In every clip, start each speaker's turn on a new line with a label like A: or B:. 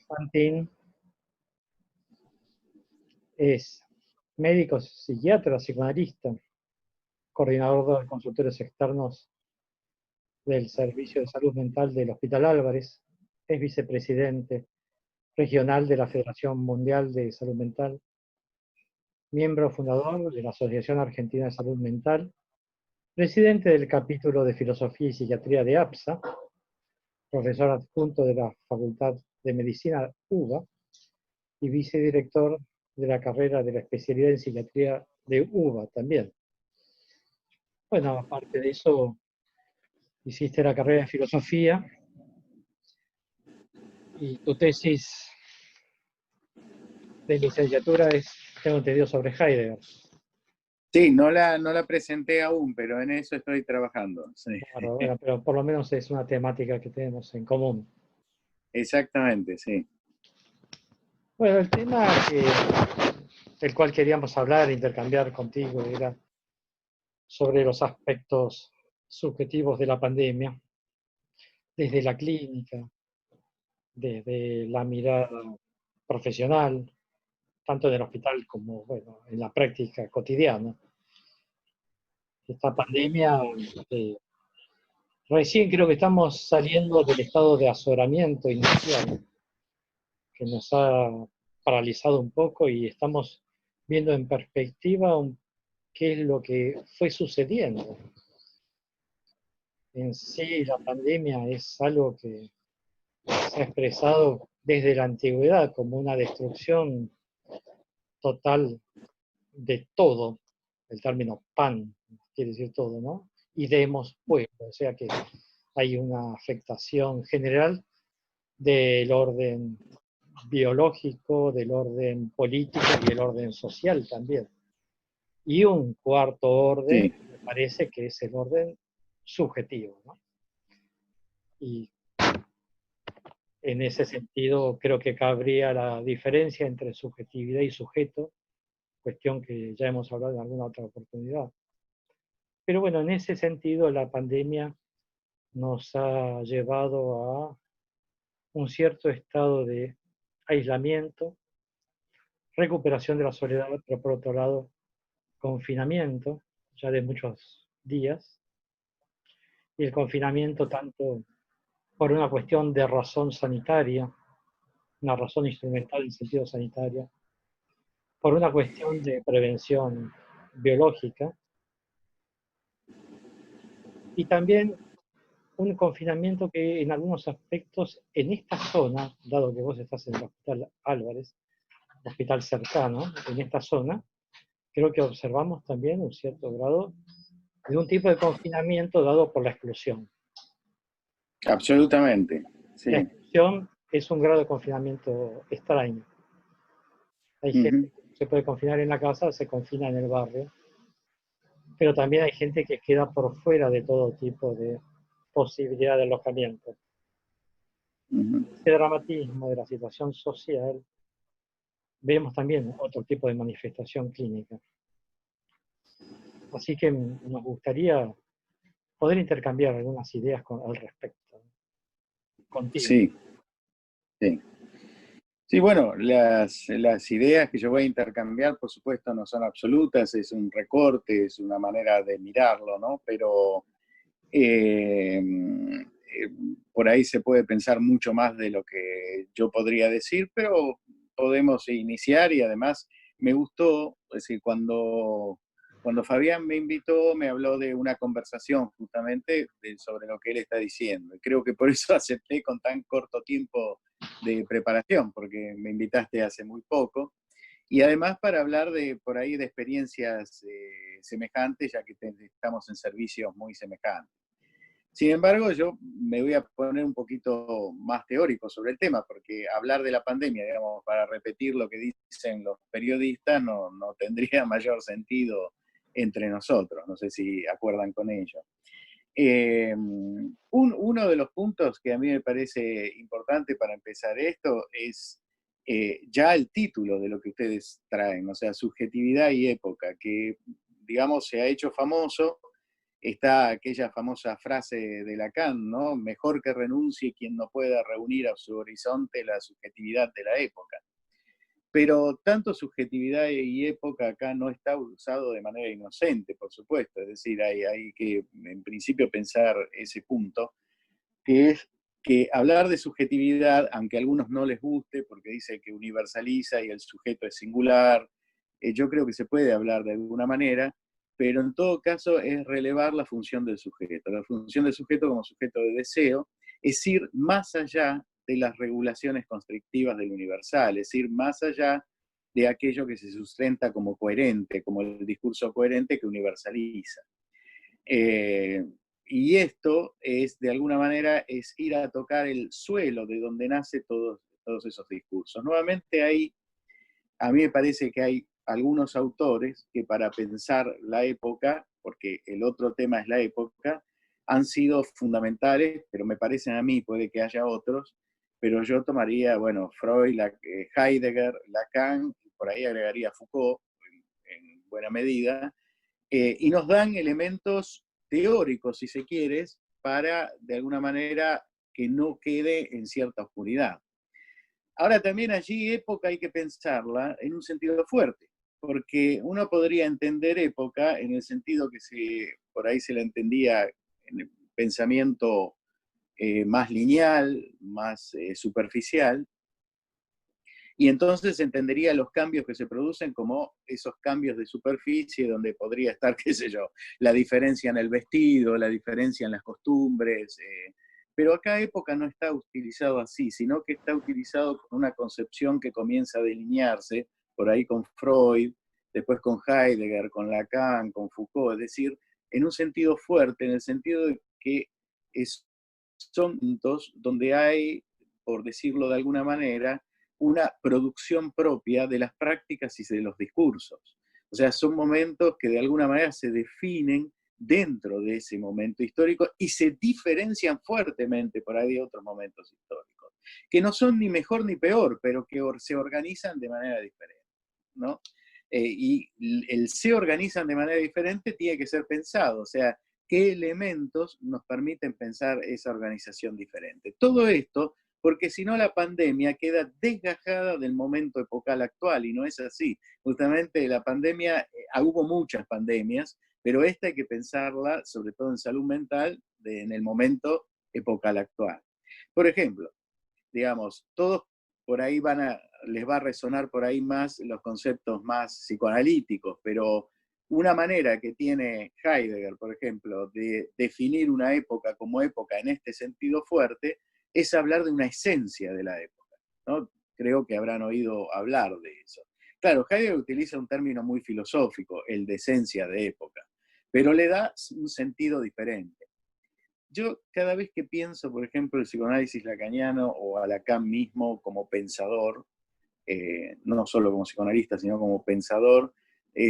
A: Fantin es médico, psiquiatra, psicoanalista, coordinador de consultores externos del Servicio de Salud Mental del Hospital Álvarez, es vicepresidente regional de la Federación Mundial de Salud Mental, miembro fundador de la Asociación Argentina de Salud Mental, presidente del capítulo de Filosofía y Psiquiatría de APSA, profesor adjunto de la Facultad de Medicina UBA y vicedirector de la carrera de la especialidad en psiquiatría de UBA también. Bueno, aparte de eso, hiciste la carrera de filosofía y tu tesis de licenciatura es, tengo entendido, sobre Heidegger.
B: Sí, no la presenté aún, pero en eso estoy trabajando. Sí.
A: Claro, bueno, pero por lo menos es una temática que tenemos en común.
B: Exactamente, sí.
A: Bueno, el tema del cual queríamos hablar, intercambiar contigo, era sobre los aspectos subjetivos de la pandemia, desde la clínica, desde la mirada profesional, tanto en el hospital como, bueno, en la práctica cotidiana. Esta pandemia, eh, recién creo que estamos saliendo del estado de azoramiento inicial, que nos ha paralizado un poco y estamos viendo en perspectiva qué es lo que fue sucediendo. En sí, la pandemia es algo que se ha expresado desde la antigüedad como una destrucción total de todo. El término pan quiere decir todo, ¿no? Y demos pueblo, o sea que hay una afectación general del orden biológico, del orden político y del orden social también. Y un cuarto orden,
B: Sí.
A: me parece que es el orden subjetivo, ¿no? Y en ese sentido creo que cabría la diferencia entre subjetividad y sujeto, cuestión que ya hemos hablado en alguna otra oportunidad. Pero bueno, en ese sentido la pandemia nos ha llevado a un cierto estado de aislamiento, recuperación de la soledad, pero por otro lado, confinamiento, ya de muchos días, y el confinamiento tanto por una cuestión de razón sanitaria, una razón instrumental en sentido sanitario, por una cuestión de prevención biológica, y también un confinamiento que en algunos aspectos en esta zona, dado que vos estás en el Hospital Álvarez, hospital cercano, en esta zona, creo que observamos también un cierto grado de un tipo de confinamiento dado por la exclusión.
B: Absolutamente, sí.
A: La exclusión es un grado de confinamiento extraño. Hay gente
B: Ujú.
A: que se puede confinar en la casa, se confina en el barrio, pero también hay gente que queda por fuera de todo tipo de posibilidad de alojamiento.
B: Ujú.
A: Ese dramatismo de la situación social, vemos también otro tipo de manifestación clínica. Así que nos gustaría poder intercambiar algunas ideas al respecto contigo.
B: Sí, sí. Sí, bueno, las ideas que yo voy a intercambiar, por supuesto, no son absolutas, es un recorte, es una manera de mirarlo, ¿no? Pero eh, por ahí se puede pensar mucho más de lo que yo podría decir, pero podemos iniciar y además me gustó, es decir, cuando Fabián me invitó, me habló de una conversación justamente sobre lo que él está diciendo. Y creo que por eso acepté con tan corto tiempo de preparación, porque me invitaste hace muy poco. Y además para hablar de por ahí de experiencias semejantes, ya que estamos en servicios muy semejantes. Sin embargo, yo me voy a poner un poquito más teórico sobre el tema, porque hablar de la pandemia, digamos, para repetir lo que dicen los periodistas, no tendría mayor sentido entre nosotros. No sé si acuerdan con ello. Uno de los puntos que a mí me parece importante para empezar esto es ya el título de lo que ustedes traen, o sea, subjetividad y época, que, digamos, se ha hecho famoso está aquella famosa frase de Lacan, ¿no? Mejor que renuncie quien no pueda reunir a su horizonte la subjetividad de la época. Pero tanto subjetividad y época acá no está usado de manera inocente, por supuesto. Es decir, hay que, en principio, pensar ese punto, que es que hablar de subjetividad, aunque a algunos no les guste, porque dice que universaliza y el sujeto es singular, yo creo que se puede hablar de alguna manera, pero en todo caso es relevar la función del sujeto. La función del sujeto como sujeto de deseo es ir más allá de las regulaciones constrictivas del universal, es ir más allá de aquello que se sustenta como coherente, como el discurso coherente que universaliza. Y esto es, de alguna manera, es ir a tocar el suelo de donde nace todos esos discursos. Nuevamente a mí me parece que hay algunos autores que para pensar la época, porque el otro tema es la época, han sido fundamentales, pero me parecen a mí, puede que haya otros, pero yo tomaría, bueno, Freud, Heidegger, Lacan, por ahí agregaría Foucault, en buena medida, y nos dan elementos teóricos, si se quiere, para, de alguna manera, que no quede en cierta oscuridad. Ahora también allí época hay que pensarla en un sentido fuerte, porque uno podría entender época en el sentido que por ahí se la entendía en el pensamiento más lineal, más superficial, y entonces entendería los cambios que se producen como esos cambios de superficie donde podría estar, qué sé yo, la diferencia en el vestido, la diferencia en las costumbres. Pero acá época no está utilizado así, sino que está utilizado con una concepción que comienza a delinearse, por ahí con Freud, después con Heidegger, con Lacan, con Foucault, es decir, en un sentido fuerte, en el sentido de que son puntos donde hay, por decirlo de alguna manera, una producción propia de las prácticas y de los discursos. O sea, son momentos que de alguna manera se definen dentro de ese momento histórico y se diferencian fuertemente por ahí de otros momentos históricos, que no son ni mejor ni peor, pero que se organizan de manera diferente, ¿no? Y el se organizan de manera diferente tiene que ser pensado, o sea, qué elementos nos permiten pensar esa organización diferente. Todo esto porque si no la pandemia queda desgajada del momento epocal actual y no es así. Justamente la pandemia, hubo muchas pandemias, pero esta hay que pensarla, sobre todo en salud mental, en el momento epocal actual. Por ejemplo, digamos, todos por ahí les va a resonar por ahí más los conceptos más psicoanalíticos, pero una manera que tiene Heidegger, por ejemplo, de definir una época como época en este sentido fuerte, es hablar de una esencia de la época, ¿no? Creo que habrán oído hablar de eso. Claro, Heidegger utiliza un término muy filosófico, el de esencia de época, pero le da un sentido diferente. Yo cada vez que pienso, por ejemplo, el psicoanálisis lacaniano o a Lacan mismo como pensador, no solo como psicoanalista, sino como pensador,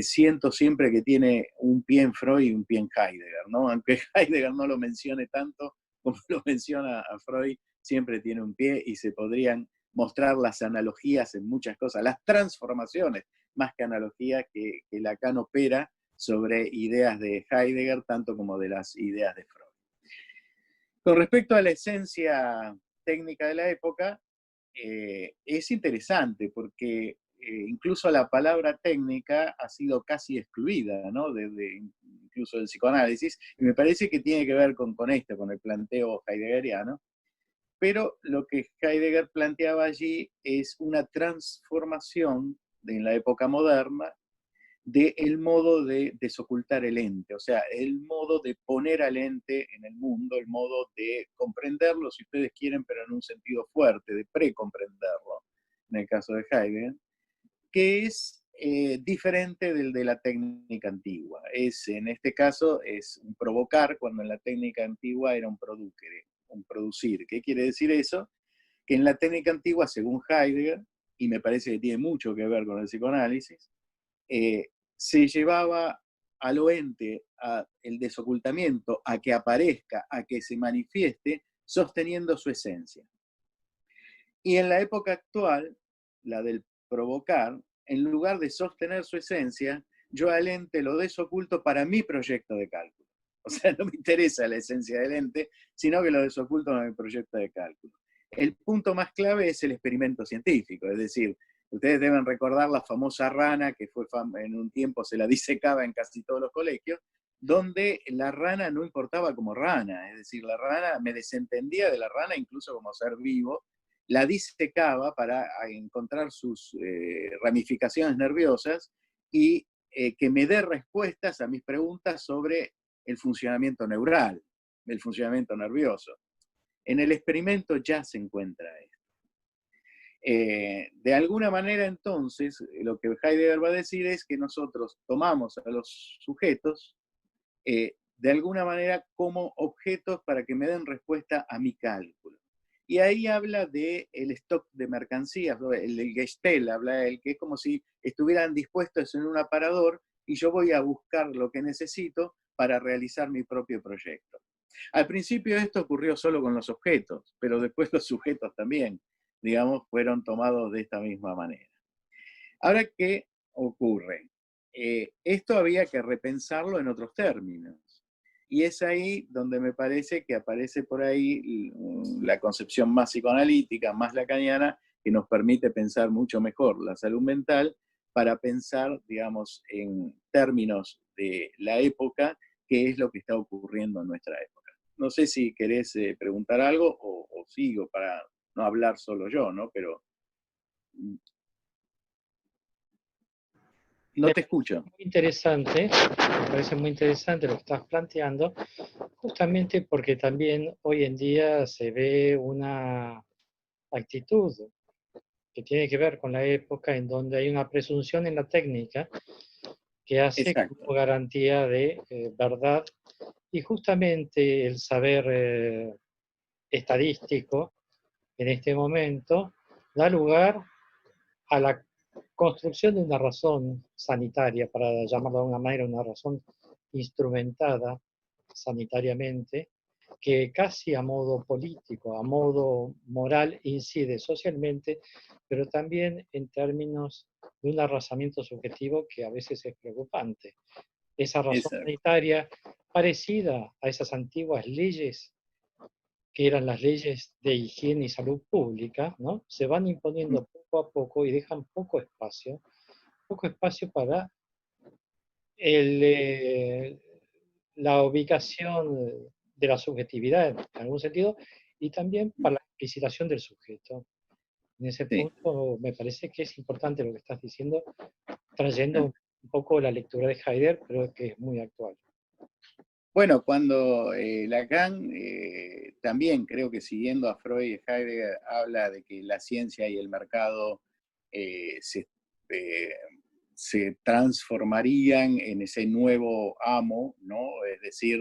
B: siento siempre que tiene un pie en Freud y un pie en Heidegger, ¿no? Aunque Heidegger no lo mencione tanto como lo menciona a Freud, siempre tiene un pie y se podrían mostrar las analogías en muchas cosas, las transformaciones, más que analogías que Lacan opera sobre ideas de Heidegger, tanto como de las ideas de Freud. Con respecto a la esencia técnica de la época, es interesante porque incluso la palabra técnica ha sido casi excluida, ¿no? Incluso del psicoanálisis, y me parece que tiene que ver con esto, con el planteo heideggeriano, pero lo que Heidegger planteaba allí es una transformación en la época moderna del modo de desocultar el ente, o sea, el modo de poner al ente en el mundo, el modo de comprenderlo, si ustedes quieren, pero en un sentido fuerte, de precomprenderlo, en el caso de Heidegger, que es diferente del de la técnica antigua. En este caso es un provocar, cuando en la técnica antigua era un producir. ¿Qué quiere decir eso? Que en la técnica antigua, según Heidegger, y me parece que tiene mucho que ver con el psicoanálisis, se llevaba al ente, el desocultamiento, a que aparezca, a que se manifieste, sosteniendo su esencia. Y en la época actual, la del provocar, en lugar de sostener su esencia, yo al ente lo desoculto para mi proyecto de cálculo. O sea, no me interesa la esencia del ente, sino que lo desoculto en mi proyecto de cálculo. El punto más clave es el experimento científico, es decir, ustedes deben recordar la famosa rana, que fue en un tiempo se la disecaba en casi todos los colegios, donde la rana no importaba como rana, es decir, la rana, me desentendía de la rana incluso como ser vivo, la disecaba para encontrar sus ramificaciones nerviosas y que me dé respuestas a mis preguntas sobre el funcionamiento neural, el funcionamiento nervioso. En el experimento ya se encuentra esto. De alguna manera, entonces, lo que Heidegger va a decir es que nosotros tomamos a los sujetos de alguna manera como objetos para que me den respuesta a mi cálculo. Y ahí habla del stock de mercancías, el Gestel, habla él, que es como si estuvieran dispuestos en un aparador y yo voy a buscar lo que necesito para realizar mi propio proyecto. Al principio esto ocurrió solo con los objetos, pero después los sujetos también, digamos, fueron tomados de esta misma manera. Ahora, ¿qué ocurre? Esto había que repensarlo en otros términos. Y es ahí donde me parece que aparece por ahí la concepción más psicoanalítica, más lacaniana, que nos permite pensar mucho mejor la salud mental para pensar, digamos, en términos de la época, qué es lo que está ocurriendo en nuestra época. No sé si querés preguntar algo o sigo para no hablar solo yo, ¿no? Pero no te escucho.
A: Muy interesante, me parece muy interesante lo que estás planteando, justamente porque también hoy en día se ve una actitud que tiene que ver con la época en donde hay una presunción en la técnica que hace como
B: Exacto.
A: garantía de verdad, y justamente el saber estadístico en este momento da lugar a la construcción de una razón sanitaria, para llamarlo de alguna manera, una razón instrumentada sanitariamente, que casi a modo político, a modo moral, incide socialmente, pero también en términos de un arrasamiento subjetivo que a veces es preocupante. Esa razón
B: Exacto.
A: sanitaria, parecida a esas antiguas leyes que eran las leyes de higiene y salud pública, ¿no? Se van imponiendo poco a poco y dejan poco espacio para el, la ubicación de la subjetividad en algún sentido y también para la explicitación del sujeto. En ese
B: Sí.
A: punto me parece que es importante lo que estás diciendo, trayendo un poco la lectura de Heidegger, pero que es muy actual.
B: Bueno, cuando Lacan, también creo que siguiendo a Freud y Heidegger, habla de que la ciencia y el mercado eh, se, eh, se transformarían en ese nuevo amo, ¿no? Es decir,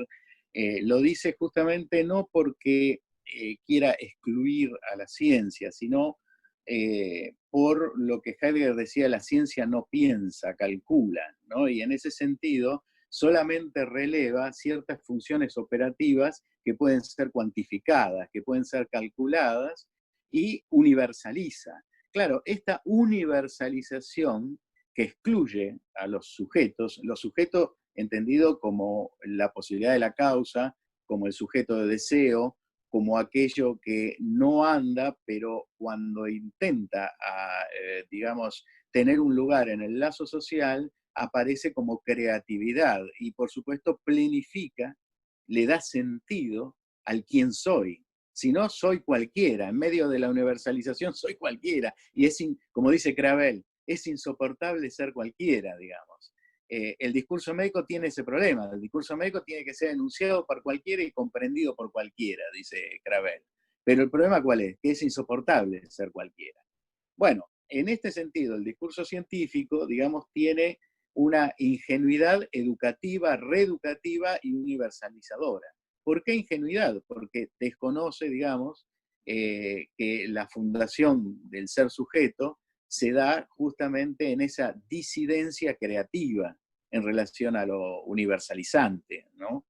B: lo dice justamente no porque quiera excluir a la ciencia, sino por lo que Heidegger decía, la ciencia no piensa, calcula, ¿no? Y en ese sentido solamente releva ciertas funciones operativas que pueden ser cuantificadas, que pueden ser calculadas y universaliza. Claro, esta universalización que excluye a los sujetos entendido como la posibilidad de la causa, como el sujeto de deseo, como aquello que no anda, pero cuando intenta, digamos, tener un lugar en el lazo social, aparece como creatividad y por supuesto plenifica, le da sentido al quién soy. Si no, soy cualquiera. En medio de la universalización soy cualquiera. Y es, como dice Cravel, es insoportable ser cualquiera, digamos. El discurso médico tiene ese problema. El discurso médico tiene que ser enunciado por cualquiera y comprendido por cualquiera, dice Cravel. Pero el problema ¿cuál es? Que es insoportable ser cualquiera. Bueno, en este sentido, el discurso científico, digamos, tiene una ingenuidad educativa, reeducativa y universalizadora. ¿Por qué ingenuidad? Porque desconoce, digamos, que la fundación del ser sujeto se da justamente en esa disidencia creativa en relación a lo universalizante, ¿no?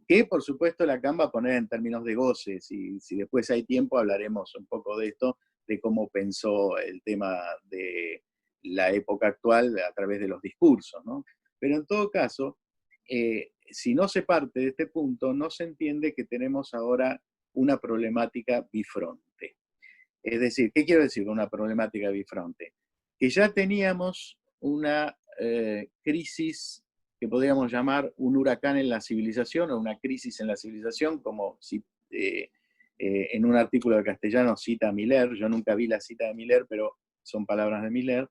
B: Que por supuesto Lacan va a poner en términos de goces, y si después hay tiempo hablaremos un poco de esto, de cómo pensó el tema de la época actual a través de los discursos, ¿no? Pero en todo caso, si no se parte de este punto, no se entiende que tenemos ahora una problemática bifronte. Es decir, ¿qué quiero decir con una problemática bifronte? Que ya teníamos una crisis que podríamos llamar un huracán en la civilización o una crisis en la civilización, como si en un artículo de castellano cita a Miller. Yo nunca vi la cita de Miller, pero son palabras de Miller.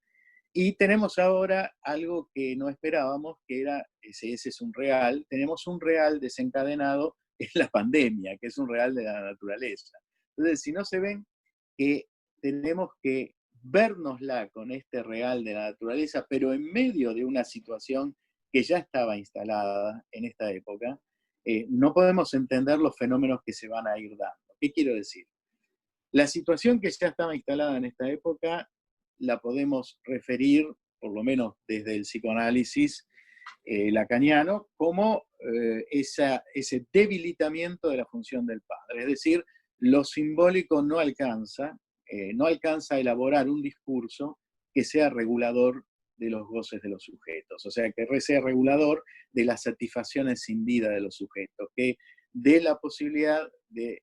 B: Y tenemos ahora algo que no esperábamos, que era, ese es un real, tenemos un real desencadenado en la pandemia, que es un real de la naturaleza. Entonces, si no se ven que tenemos que vernosla con este real de la naturaleza, pero en medio de una situación que ya estaba instalada en esta época, no podemos entender los fenómenos que se van a ir dando. ¿Qué quiero decir? La situación que ya estaba instalada en esta época la podemos referir, por lo menos desde el psicoanálisis lacaniano, como ese debilitamiento de la función del padre. Es decir, lo simbólico no alcanza a elaborar un discurso que sea regulador de los goces de los sujetos, o sea, que sea regulador de las satisfacciones sin vida de los sujetos, que dé la posibilidad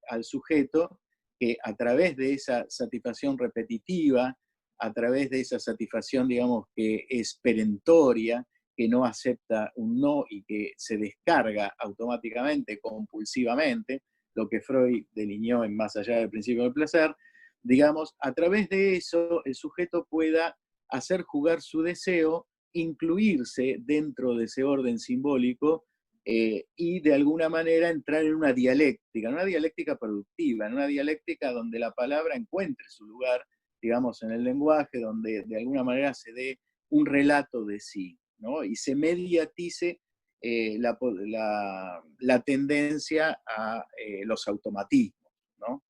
B: al sujeto que a través de esa satisfacción repetitiva, a través de esa satisfacción, digamos, que es perentoria, que no acepta un no y que se descarga automáticamente, compulsivamente, lo que Freud delineó en Más allá del principio del placer, digamos, a través de eso el sujeto pueda hacer jugar su deseo, incluirse dentro de ese orden simbólico y de alguna manera entrar en una dialéctica productiva, en una dialéctica donde la palabra encuentre su lugar, digamos, en el lenguaje, donde de alguna manera se dé un relato de sí, ¿no? Y se mediatice la tendencia a los automatismos, ¿no?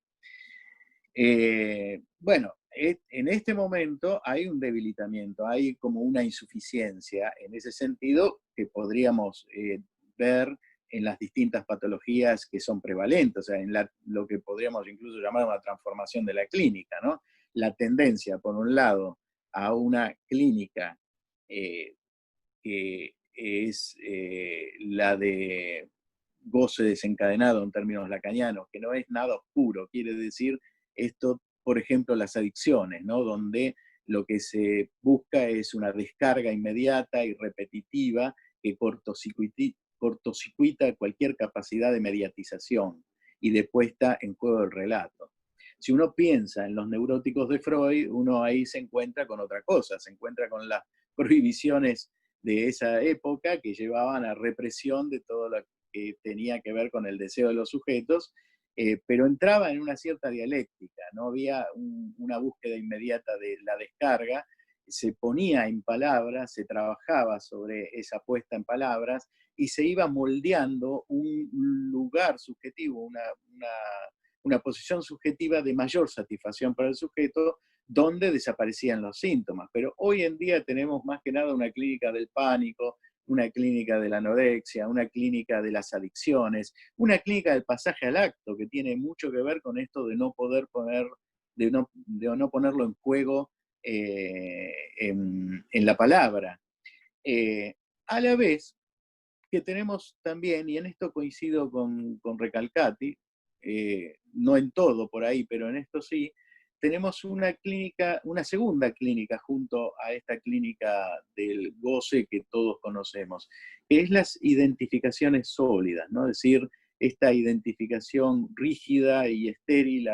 B: Bueno, en este momento hay un debilitamiento, hay como una insuficiencia en ese sentido que podríamos ver en las distintas patologías que son prevalentes, o sea, en lo que podríamos incluso llamar una transformación de la clínica, ¿no? La tendencia, por un lado, a una clínica que es la de goce desencadenado en términos lacanianos, que no es nada oscuro, quiere decir esto, por ejemplo, las adicciones, ¿no? Donde lo que se busca es una descarga inmediata y repetitiva que cortocircuita cualquier capacidad de mediatización y de puesta en juego del relato. Si uno piensa en los neuróticos de Freud, uno ahí se encuentra con otra cosa, se encuentra con las prohibiciones de esa época que llevaban a represión de todo lo que tenía que ver con el deseo de los sujetos, pero entraba en una cierta dialéctica, no había una búsqueda inmediata de la descarga, se ponía en palabras, se trabajaba sobre esa puesta en palabras y se iba moldeando un lugar subjetivo, una posición subjetiva de mayor satisfacción para el sujeto, donde desaparecían los síntomas. Pero hoy en día tenemos más que nada una clínica del pánico, una clínica de la anorexia, una clínica de las adicciones, una clínica del pasaje al acto, que tiene mucho que ver con esto de no poder de no ponerlo en juego en la palabra. A la vez que tenemos también, y en esto coincido con Recalcati, no en todo por ahí, pero en esto sí, tenemos una clínica, una segunda clínica junto a esta clínica del goce que todos conocemos, que es las identificaciones sólidas, ¿no? Es decir, esta identificación rígida y estéril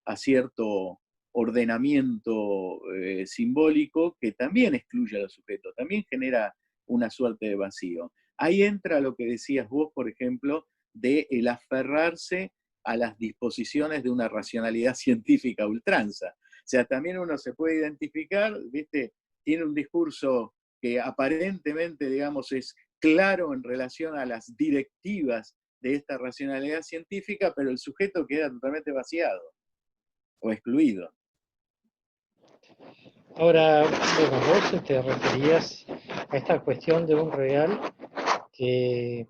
B: a cierto ordenamiento simbólico que también excluye a los sujetos, también genera una suerte de vacío. Ahí entra lo que decías vos, por ejemplo, de el aferrarse a las disposiciones de una racionalidad científica a ultranza. O sea, también uno se puede identificar, ¿viste? Tiene un discurso que aparentemente, digamos, es claro en relación a las directivas de esta racionalidad científica, pero el sujeto queda totalmente vaciado o excluido.
A: Ahora, bueno, vos te referías a esta cuestión de un real que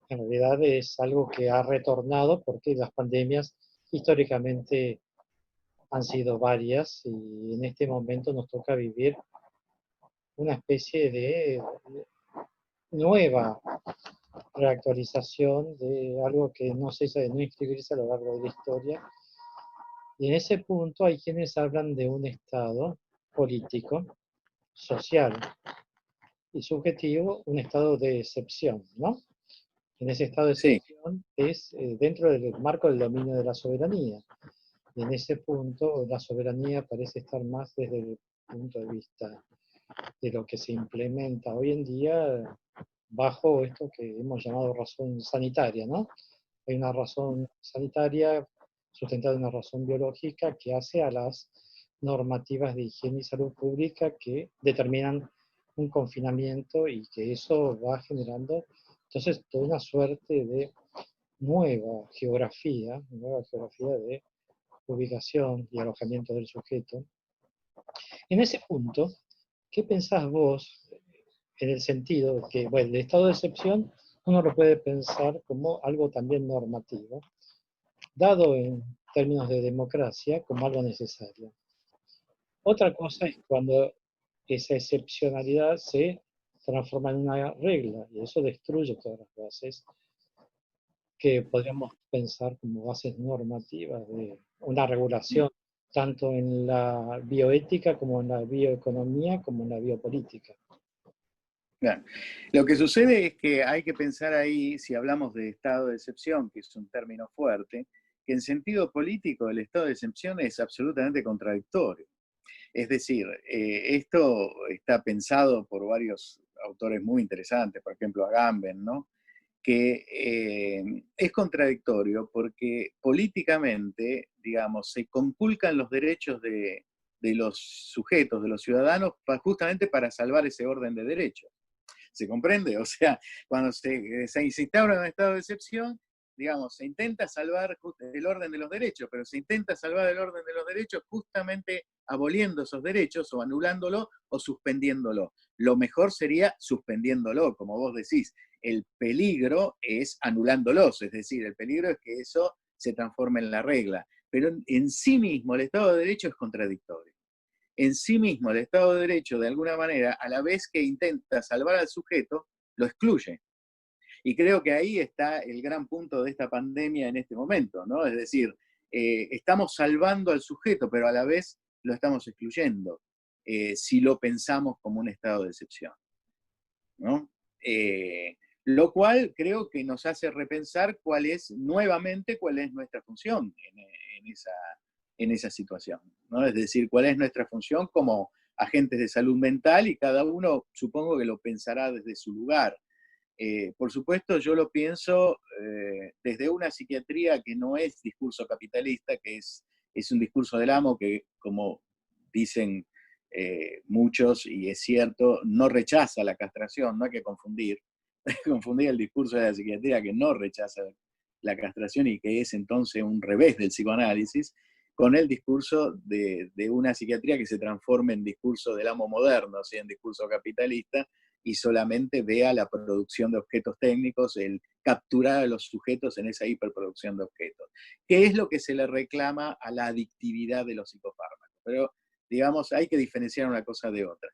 A: en realidad es algo que ha retornado porque las pandemias históricamente han sido varias y en este momento nos toca vivir una especie de nueva reactualización de algo que no se hizo de no inscribirse a lo largo de la historia. Y en ese punto hay quienes hablan de un estado político, social y subjetivo, un estado de excepción, ¿no? En ese estado de
B: Sí,
A: excepción es dentro del marco del dominio de la soberanía. Y en ese punto la soberanía parece estar más desde el punto de vista de lo que se implementa hoy en día bajo esto que hemos llamado razón sanitaria, ¿no? Hay una razón sanitaria sustentada en una razón biológica que hace a las normativas de higiene y salud pública que determinan un confinamiento y que eso va generando entonces toda una suerte de nueva geografía de ubicación y alojamiento del sujeto. En ese punto, ¿qué pensás vos en el sentido de que, bueno, el estado de excepción uno lo puede pensar como algo también normativo, dado en términos de democracia como algo necesario? Otra cosa es cuando esa excepcionalidad se transforma en una regla y eso destruye todas las bases que podríamos pensar como bases normativas de una regulación, tanto en la bioética como en la bioeconomía como en la biopolítica.
B: claro. Lo que sucede es que hay que pensar ahí, si hablamos de estado de excepción, que es un término fuerte, que en sentido político el estado de excepción es absolutamente contradictorio. Es decir, esto está pensado por varios autores muy interesantes, por ejemplo, Agamben, ¿no? Que es contradictorio porque políticamente, digamos, se conculcan los derechos de los sujetos, de los ciudadanos, justamente para salvar ese orden de derechos. ¿Se comprende? O sea, cuando se instaura un estado de excepción, digamos, se intenta salvar el orden de los derechos, pero se intenta salvar el orden de los derechos justamente aboliendo esos derechos o anulándolo o suspendiéndolo. Lo mejor sería suspendiéndolo, como vos decís. El peligro es anulándolos, es decir, el peligro es que eso se transforme en la regla. Pero en sí mismo el Estado de Derecho es contradictorio. En sí mismo el Estado de Derecho, de alguna manera, a la vez que intenta salvar al sujeto, lo excluye. Y creo que ahí está el gran punto de esta pandemia en este momento, ¿no? Es decir, estamos salvando al sujeto, pero a la vez lo estamos excluyendo, si lo pensamos como un estado de excepción, ¿no? Lo cual creo que nos hace repensar nuevamente cuál es nuestra función en esa situación, ¿no? Es decir, cuál es nuestra función como agentes de salud mental y cada uno supongo que lo pensará desde su lugar. Por supuesto, yo lo pienso desde una psiquiatría que no es discurso capitalista, es un discurso del amo que, como dicen muchos, y es cierto, no rechaza la castración, no hay que confundir, confundir el discurso de la psiquiatría que no rechaza la castración y que es entonces un revés del psicoanálisis, con el discurso de una psiquiatría que se transforma en discurso del amo moderno, o sea, en discurso capitalista, y solamente vea la producción de objetos técnicos, el capturar a los sujetos en esa hiperproducción de objetos. ¿Qué es lo que se le reclama a la adictividad de los psicofármacos? Pero, digamos, hay que diferenciar una cosa de otra.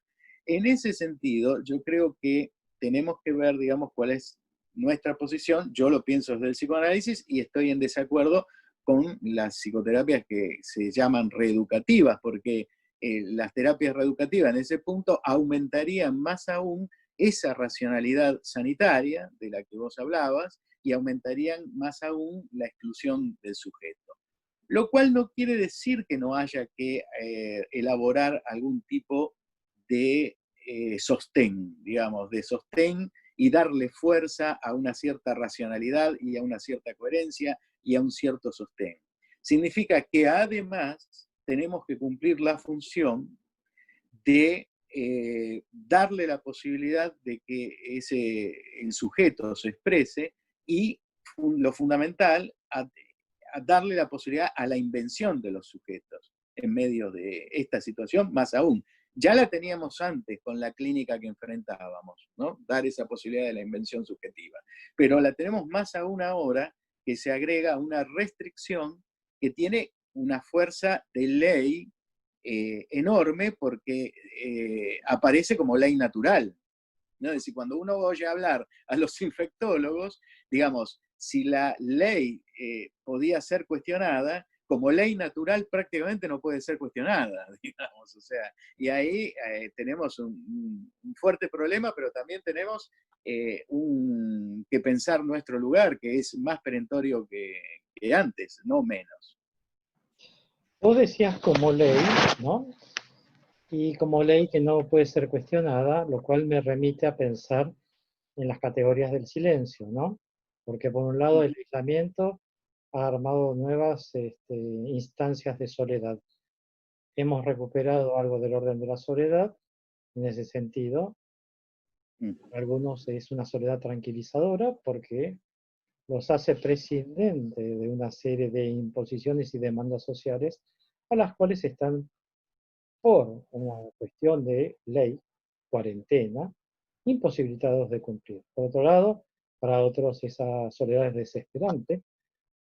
B: En ese sentido, yo creo que tenemos que ver, digamos, cuál es nuestra posición. Yo lo pienso desde el psicoanálisis y estoy en desacuerdo con las psicoterapias que se llaman reeducativas, porque las terapias reeducativas en ese punto aumentarían más aún esa racionalidad sanitaria de la que vos hablabas y aumentarían más aún la exclusión del sujeto. Lo cual no quiere decir que no haya que elaborar algún tipo de sostén, digamos, de sostén y darle fuerza a una cierta racionalidad y a una cierta coherencia y a un cierto sostén. Significa que además tenemos que cumplir la función de darle la posibilidad de que el sujeto se exprese y lo fundamental, a darle la posibilidad a la invención de los sujetos en medio de esta situación, más aún. Ya la teníamos antes con la clínica que enfrentábamos, ¿no? Dar esa posibilidad de la invención subjetiva. Pero la tenemos más aún ahora que se agrega una restricción que tiene una fuerza de ley enorme porque aparece como ley natural. ¿no? Es decir, cuando uno oye hablar a los infectólogos, digamos, si la ley podía ser cuestionada, como ley natural prácticamente no puede ser cuestionada, digamos, o sea, y ahí tenemos un fuerte problema, pero también tenemos que pensar nuestro lugar, que es más perentorio que antes, no menos.
A: Vos decías como ley, ¿no? Y como ley que no puede ser cuestionada, lo cual me remite a pensar en las categorías del silencio, ¿no? Porque por un lado el aislamiento ha armado nuevas instancias de soledad. Hemos recuperado algo del orden de la soledad en ese sentido. Para algunos es una soledad tranquilizadora porque los hace prescindentes de una serie de imposiciones y demandas sociales a las cuales están, por una cuestión de ley, cuarentena, imposibilitados de cumplir. Por otro lado, para otros esa soledad es desesperante,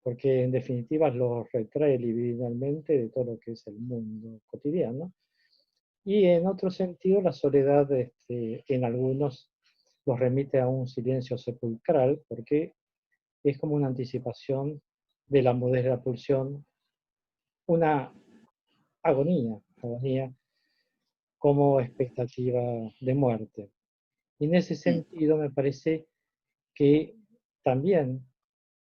A: porque en definitiva los retrae libidinalmente de todo lo que es el mundo cotidiano. Y en otro sentido, la soledad en algunos los remite a un silencio sepulcral, porque es como una anticipación de la mudez de la pulsión, una agonía como expectativa de muerte. Y en ese sentido me parece que también,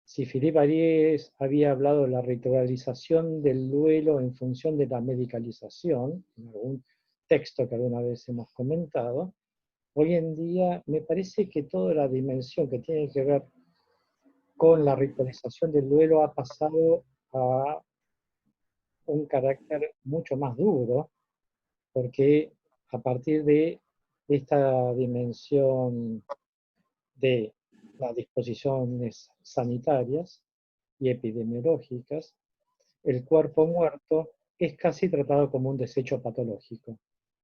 A: si Philippe Ariès había hablado de la ritualización del duelo en función de la medicalización, en algún texto que alguna vez hemos comentado, hoy en día me parece que toda la dimensión que tiene que ver con la ritualización del duelo ha pasado a un carácter mucho más duro, porque a partir de esta dimensión de las disposiciones sanitarias y epidemiológicas, el cuerpo muerto es casi tratado como un desecho patológico.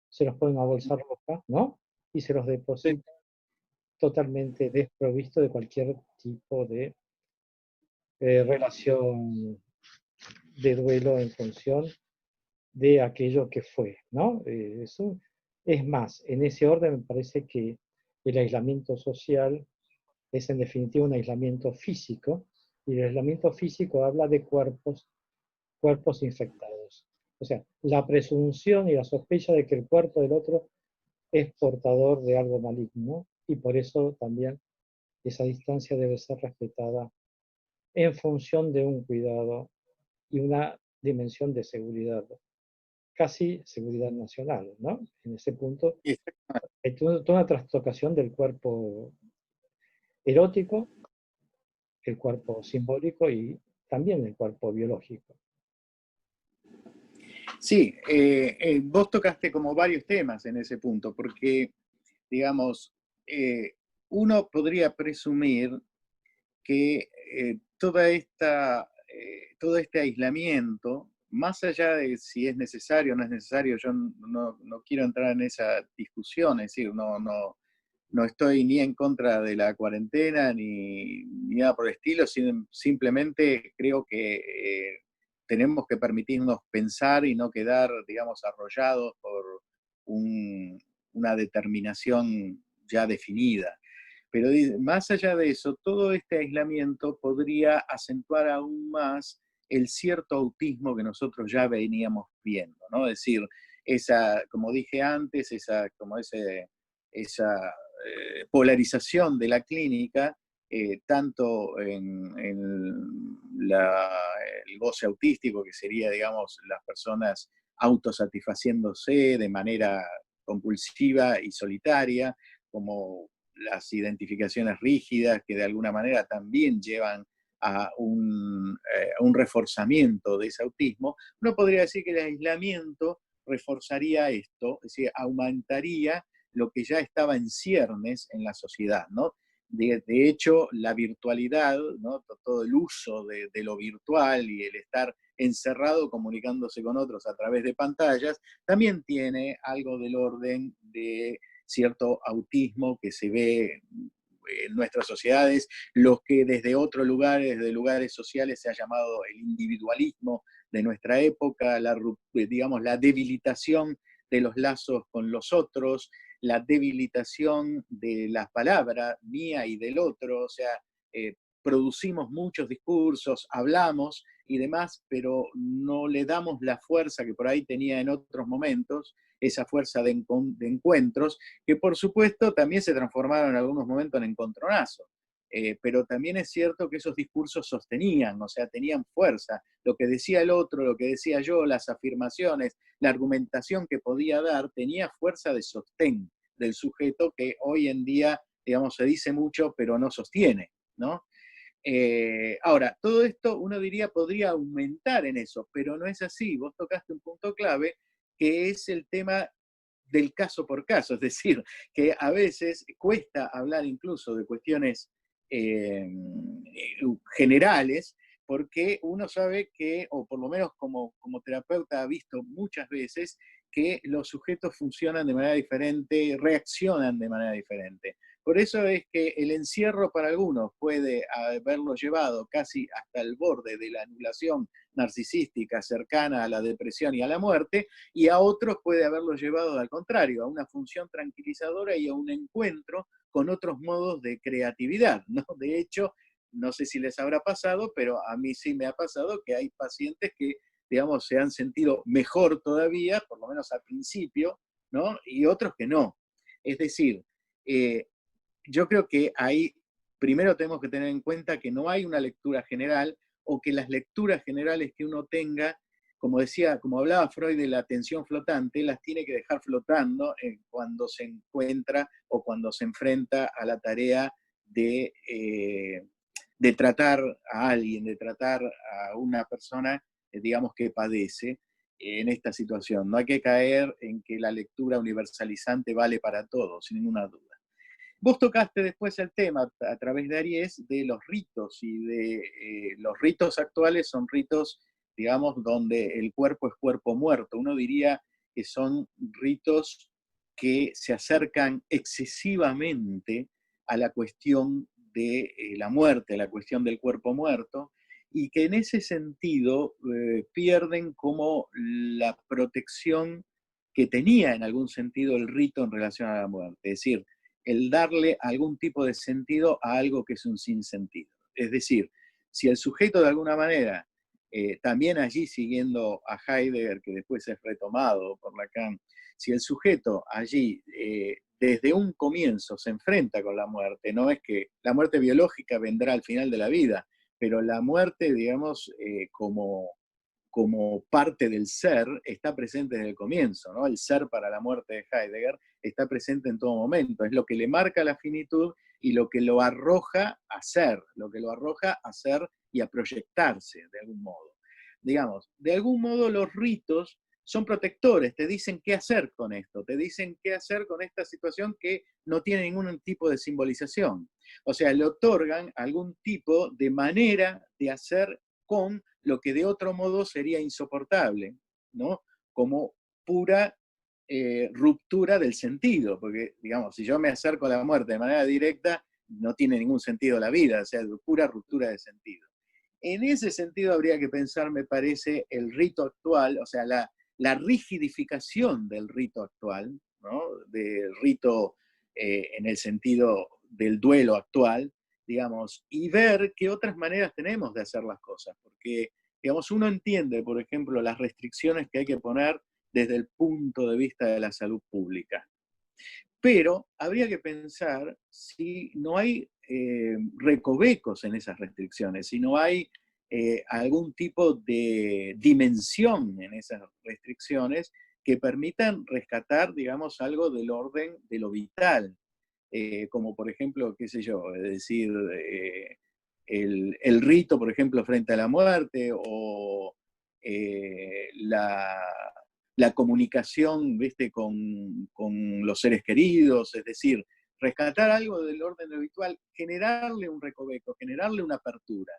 A: Se los pone en una bolsa roja, ¿no? Y se los deposita totalmente desprovisto de cualquier tipo de relación de duelo en función de aquello que fue, ¿no? Eso es más, en ese orden me parece que el aislamiento social es en definitiva un aislamiento físico, y el aislamiento físico habla de cuerpos infectados. O sea, la presunción y la sospecha de que el cuerpo del otro es portador de algo maligno, y por eso también esa distancia debe ser respetada en función de un cuidado y una dimensión de seguridad, casi seguridad nacional, ¿no? En ese punto hay toda una trastocación del cuerpo erótico, el cuerpo simbólico y también el cuerpo biológico.
B: Sí, vos tocaste como varios temas en ese punto, porque, digamos, uno podría presumir que todo este aislamiento, más allá de si es necesario o no es necesario, yo no quiero entrar en esa discusión, es decir, no estoy ni en contra de la cuarentena ni nada por el estilo, simplemente creo que tenemos que permitirnos pensar y no quedar, digamos, arrollados por una determinación ya definida. Pero más allá de eso, todo este aislamiento podría acentuar aún más el cierto autismo que nosotros ya veníamos viendo, ¿no? Es decir, como dije antes, esa polarización de la clínica, tanto en el goce autístico, que sería, digamos, las personas autosatisfaciéndose de manera compulsiva y solitaria, como las identificaciones rígidas que de alguna manera también llevan a un reforzamiento de ese autismo, uno podría decir que el aislamiento reforzaría esto, es decir, aumentaría lo que ya estaba en ciernes en la sociedad, ¿no? De hecho, la virtualidad, ¿no? Todo el uso de lo virtual y el estar encerrado comunicándose con otros a través de pantallas, también tiene algo del orden de cierto autismo que se ve en nuestras sociedades, los que desde otros lugares, de lugares sociales, se ha llamado el individualismo de nuestra época, digamos, la debilitación de los lazos con los otros, la debilitación de las palabras, mía y del otro, o sea, producimos muchos discursos, hablamos y demás, pero no le damos la fuerza que por ahí tenía en otros momentos, esa fuerza de encuentros, que por supuesto también se transformaron en algunos momentos en encontronazos. Pero también es cierto que esos discursos sostenían, o sea, tenían fuerza. Lo que decía el otro, lo que decía yo, las afirmaciones, la argumentación que podía dar, tenía fuerza de sostén del sujeto que hoy en día, digamos, se dice mucho, pero no sostiene, ¿no? Ahora, todo esto uno diría podría aumentar en eso, pero no es así. Vos tocaste un punto clave, que es el tema del caso por caso, es decir, que a veces cuesta hablar incluso de cuestiones generales, porque uno sabe que, o por lo menos como terapeuta ha visto muchas veces, que los sujetos funcionan de manera diferente, reaccionan de manera diferente. Por eso es que el encierro para algunos puede haberlo llevado casi hasta el borde de la anulación narcisística cercana a la depresión y a la muerte, y a otros puede haberlo llevado al contrario, a una función tranquilizadora y a un encuentro con otros modos de creatividad, ¿no? De hecho, no sé si les habrá pasado, pero a mí sí me ha pasado que hay pacientes que, digamos, se han sentido mejor todavía, por lo menos al principio, ¿no? Y otros que no. Es decir, yo creo que ahí primero tenemos que tener en cuenta que no hay una lectura general, o que las lecturas generales que uno tenga, como decía, como hablaba Freud de la atención flotante, las tiene que dejar flotando cuando se encuentra o cuando se enfrenta a la tarea de tratar a alguien, de tratar a una persona, digamos, que padece en esta situación. No hay que caer en que la lectura universalizante vale para todos, sin ninguna duda. Vos tocaste después el tema a través de Aries de los ritos, y de los ritos actuales son ritos, digamos, donde el cuerpo es cuerpo muerto. Uno diría que son ritos que se acercan excesivamente a la cuestión de la muerte, a la cuestión del cuerpo muerto, y que en ese sentido pierden como la protección que tenía en algún sentido el rito en relación a la muerte. Es decir, el darle algún tipo de sentido a algo que es un sinsentido. Es decir, si el sujeto de alguna manera, también allí siguiendo a Heidegger, que después es retomado por Lacan, si el sujeto allí desde un comienzo se enfrenta con la muerte, no es que la muerte biológica vendrá al final de la vida, pero la muerte, digamos, como parte del ser, está presente desde el comienzo, ¿no? El ser para la muerte de Heidegger está presente en todo momento, es lo que le marca la finitud y lo que lo arroja a ser, lo que lo arroja a ser y a proyectarse de algún modo. Digamos, de algún modo los ritos son protectores, te dicen qué hacer con esto, te dicen qué hacer con esta situación que no tiene ningún tipo de simbolización. O sea, le otorgan algún tipo de manera de hacer con lo que de otro modo sería insoportable, ¿no? Como pura ruptura del sentido, porque, digamos, si yo me acerco a la muerte de manera directa, no tiene ningún sentido la vida, o sea, pura ruptura de sentido. En ese sentido habría que pensar, me parece, el rito actual, o sea, la rigidificación del rito actual, ¿no? Del rito en el sentido del duelo actual, digamos, y ver qué otras maneras tenemos de hacer las cosas, porque, digamos, uno entiende, por ejemplo, las restricciones que hay que poner desde el punto de vista de la salud pública. Pero habría que pensar si no hay recovecos en esas restricciones, si no hay algún tipo de dimensión en esas restricciones que permitan rescatar, digamos, algo del orden de lo vital, como por ejemplo, qué sé yo, es decir, el rito, por ejemplo, frente a la muerte, o la comunicación, ¿viste? Con los seres queridos, es decir, rescatar algo del orden habitual, generarle un recoveco, generarle una apertura,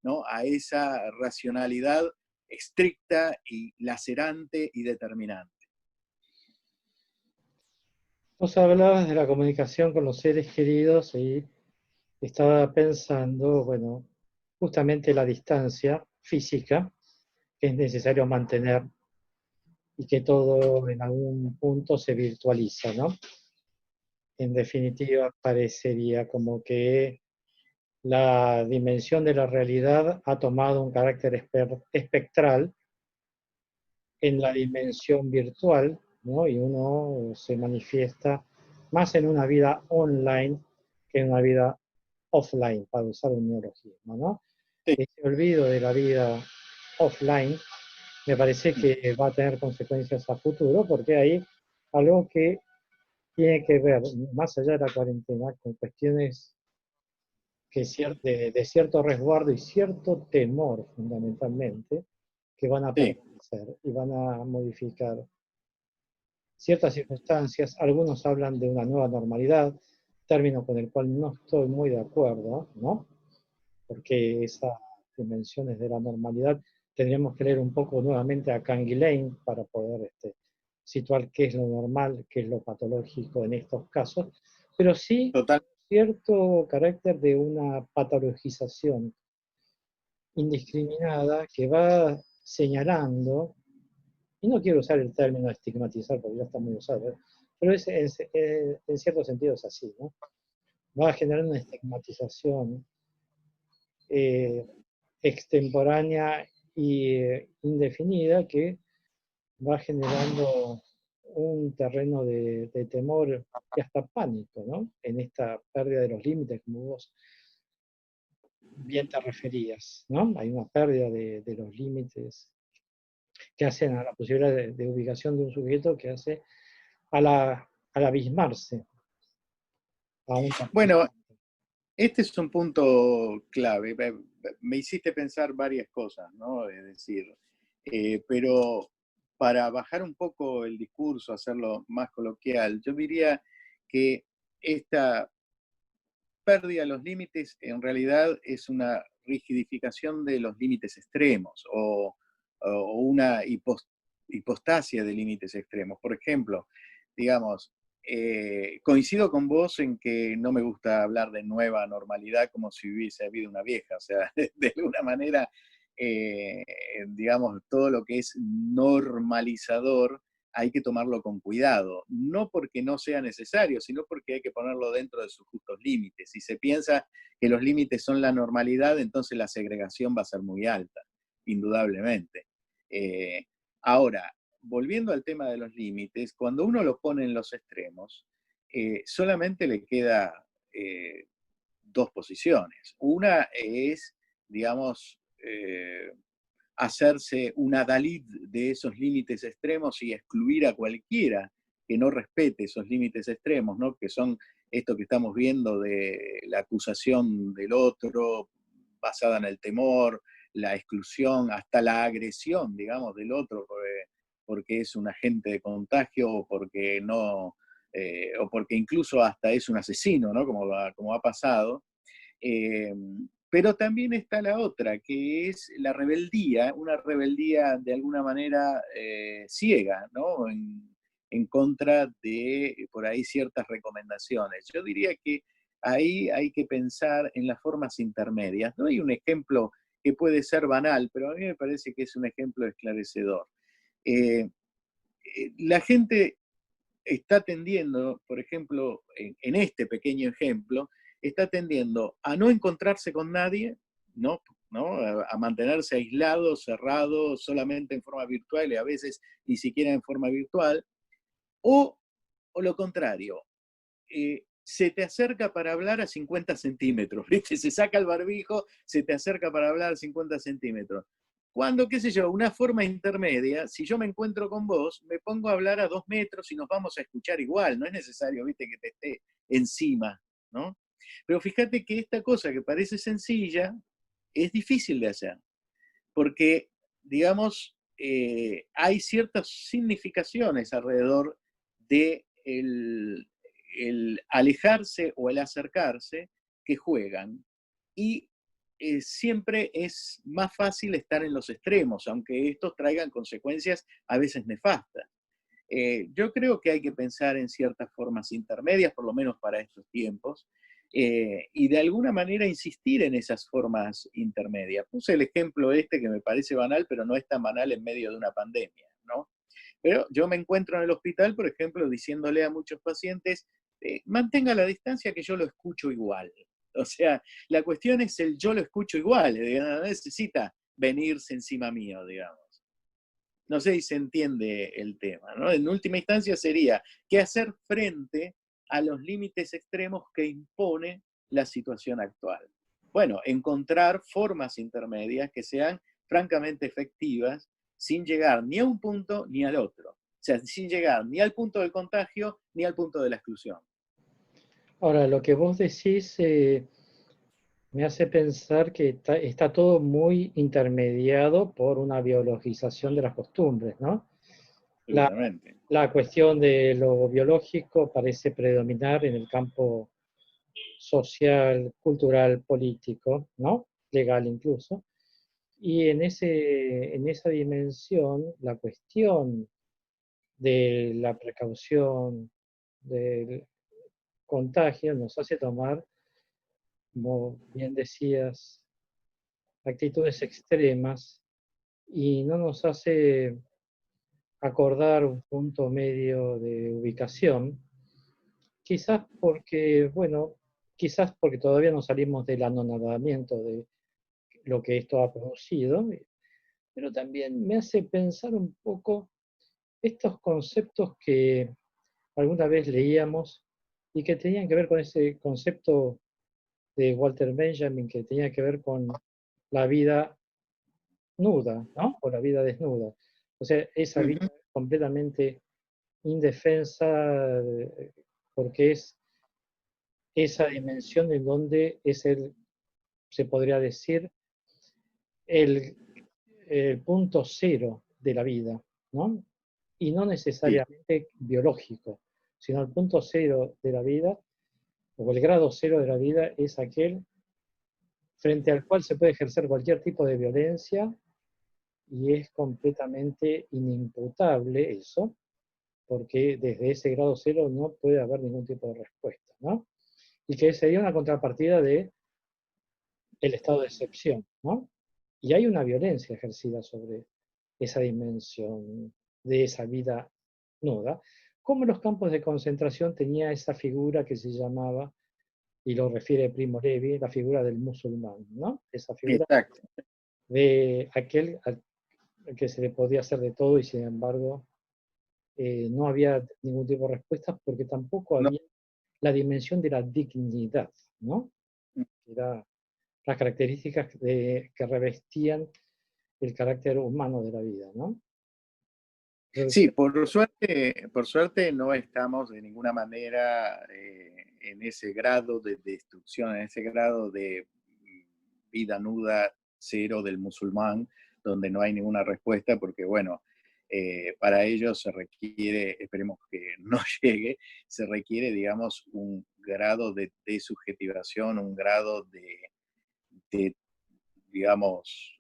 B: ¿no? A esa racionalidad estricta y lacerante y determinante.
A: Vos hablabas de la comunicación con los seres queridos y estaba pensando, bueno, justamente la distancia física que es necesario mantener y que todo en algún punto se virtualiza, ¿no? En definitiva, parecería como que la dimensión de la realidad ha tomado un carácter espectral en la dimensión virtual, ¿no? Y uno se manifiesta más en una vida online que en una vida offline, para usar un neologismo, ¿no?
B: Sí.
A: Ese olvido de la vida offline me parece que va a tener consecuencias a futuro, porque hay algo que tiene que ver, más allá de la cuarentena, con cuestiones que de cierto resguardo y cierto temor, fundamentalmente, que van a
B: Sí,
A: permanecer y van a modificar ciertas circunstancias. Algunos hablan de una nueva normalidad, término con el cual no estoy muy de acuerdo, ¿no? Porque esas dimensiones de la normalidad tendríamos que leer un poco nuevamente a Canguilhem para poder situar qué es lo normal, qué es lo patológico en estos casos, pero sí
B: total.
A: cierto carácter de una patologización indiscriminada que va señalando, y no quiero usar el término estigmatizar porque ya está muy usado, pero en cierto sentido es así, ¿no? Va a generar una estigmatización eh, extemporánea e indefinida que va generando un terreno de temor y hasta pánico, ¿no? En esta pérdida de los límites, como vos bien te referías, ¿no? Hay una pérdida de los límites que hacen a la posibilidad de ubicación de un sujeto que hace al abismarse a un
B: Bueno,
A: participante.
B: este es un punto clave. Me hiciste pensar varias cosas, ¿no? Es decir, pero para bajar un poco el discurso, hacerlo más coloquial, yo diría que esta pérdida de los límites en realidad es una rigidificación de los límites extremos o una hipostasia de límites extremos. Por ejemplo, digamos, coincido con vos en que no me gusta hablar de nueva normalidad como si hubiese habido una vieja, o sea, de alguna manera, eh, digamos, todo lo que es normalizador hay que tomarlo con cuidado, no porque no sea necesario, sino porque hay que ponerlo dentro de sus justos límites. Si se piensa que los límites son la normalidad, entonces la segregación va a ser muy alta, indudablemente. Eh, Ahora, volviendo al tema de los límites, cuando uno lo pone en los extremos, solamente le queda dos posiciones. Una es, digamos, hacerse una Dalit de esos límites extremos y excluir a cualquiera que no respete esos límites extremos, ¿no? Que son esto que estamos viendo de la acusación del otro basada en el temor, la exclusión, hasta la agresión, digamos, del otro porque es un agente de contagio o porque no, o porque incluso hasta es un asesino, ¿no? Como ha pasado. Eh, pero también está la otra, que es la rebeldía, una rebeldía de alguna manera ciega, ¿no? En contra de por ahí ciertas recomendaciones. Yo diría que ahí hay que pensar en las formas intermedias. No hay un ejemplo que puede ser banal, pero a mí me parece que es un ejemplo esclarecedor. Eh, la gente está tendiendo, por ejemplo, en este pequeño ejemplo, está tendiendo a no encontrarse con nadie, ¿no? ¿No? A mantenerse aislado, cerrado, solamente en forma virtual y a veces ni siquiera en forma virtual, o lo contrario, se te acerca para hablar a 50 centímetros, ¿viste? Se saca el barbijo, se te acerca para hablar a 50 centímetros. Cuando, qué sé yo, una forma intermedia, si yo me encuentro con vos, me pongo a hablar a 2 metros y nos vamos a escuchar igual, no es necesario, viste, que te esté encima, ¿no? Pero fíjate que esta cosa que parece sencilla es difícil de hacer, porque, digamos, hay ciertas significaciones alrededor de el alejarse o el acercarse que juegan. Y siempre es más fácil estar en los extremos, aunque estos traigan consecuencias a veces nefastas. Yo creo que hay que pensar en ciertas formas intermedias, por lo menos para estos tiempos, y de alguna manera insistir en esas formas intermedias. Puse el ejemplo este que me parece banal, pero no es tan banal en medio de una pandemia, ¿no? Pero yo me encuentro en el hospital, por ejemplo, diciéndole a muchos pacientes, mantenga la distancia que yo lo escucho igual. O sea, la cuestión es el yo lo escucho igual, no necesita venirse encima mío, digamos. No sé si se entiende el tema, ¿no? En última instancia sería qué hacer frente a los límites extremos que impone la situación actual. Bueno, encontrar formas intermedias que sean francamente efectivas sin llegar ni a un punto ni al otro. O sea, sin llegar ni al punto del contagio ni al punto de la exclusión.
A: Ahora, lo que vos decís me hace pensar que está todo muy intermediado por una biologización de las costumbres, ¿no? La,
B: Seguramente.
A: la cuestión de lo biológico parece predominar en el campo social, cultural, político, ¿no? Legal incluso. Y en esa dimensión, la cuestión de la precaución del contagio nos hace tomar, como bien decías, actitudes extremas y no nos hace acordar un punto medio de ubicación, quizás porque, bueno, quizás porque todavía no salimos del anonadamiento de lo que esto ha producido, pero también me hace pensar un poco estos conceptos que alguna vez leíamos y que tenían que ver con ese concepto de Walter Benjamin que tenía que ver con la vida nuda, ¿no? O la vida desnuda. O sea, esa vida
B: Uh -huh.
A: completamente indefensa, porque es esa dimensión en donde es se podría decir, el, el punto cero de la vida, ¿no? Y no
B: Sí,
A: necesariamente biológico, sino el punto cero de la vida, o el grado cero de la vida, es aquel frente al cual se puede ejercer cualquier tipo de violencia y es completamente inimputable eso, porque desde ese grado cero no puede haber ningún tipo de respuesta, ¿no? Y que sería una contrapartida de el estado de excepción, ¿no? Y hay una violencia ejercida sobre esa dimensión de esa vida nuda, como en los campos de concentración tenía esa figura que se llamaba, y lo refiere Primo Levi, la figura del musulmán, ¿no? Esa figura
B: exacto.
A: de aquel al que se le podía hacer de todo y sin embargo no había ningún tipo de respuesta porque tampoco
B: No,
A: había la dimensión de la dignidad, ¿no? Era las características que revestían el carácter humano de la vida, ¿no?
B: sí, por suerte no estamos de ninguna manera en ese grado de destrucción, en ese grado de vida nuda cero del musulmán, donde no hay ninguna respuesta, porque bueno, para ello se requiere, esperemos que no llegue, se requiere, digamos, un grado de desubjetivación, un grado de digamos,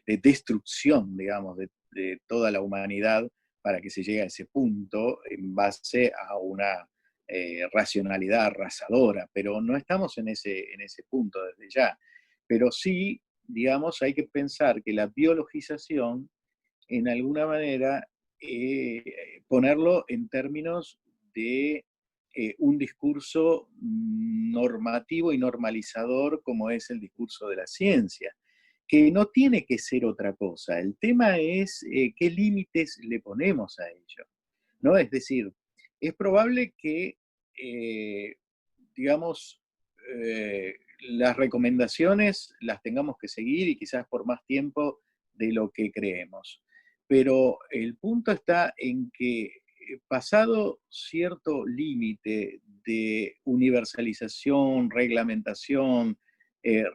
B: de destrucción, digamos, de toda la humanidad para que se llegue a ese punto en base a una racionalidad arrasadora, pero no estamos en ese punto desde ya. Pero sí, digamos, hay que pensar que la biologización, en alguna manera, ponerlo en términos de un discurso normativo y normalizador como es el discurso de la ciencia, que no tiene que ser otra cosa. El tema es qué límites le ponemos a ello, ¿no? Es decir, es probable que, eh, digamos, las recomendaciones las tengamos que seguir y quizás por más tiempo de lo que creemos. Pero el punto está en que pasado cierto límite de universalización, reglamentación,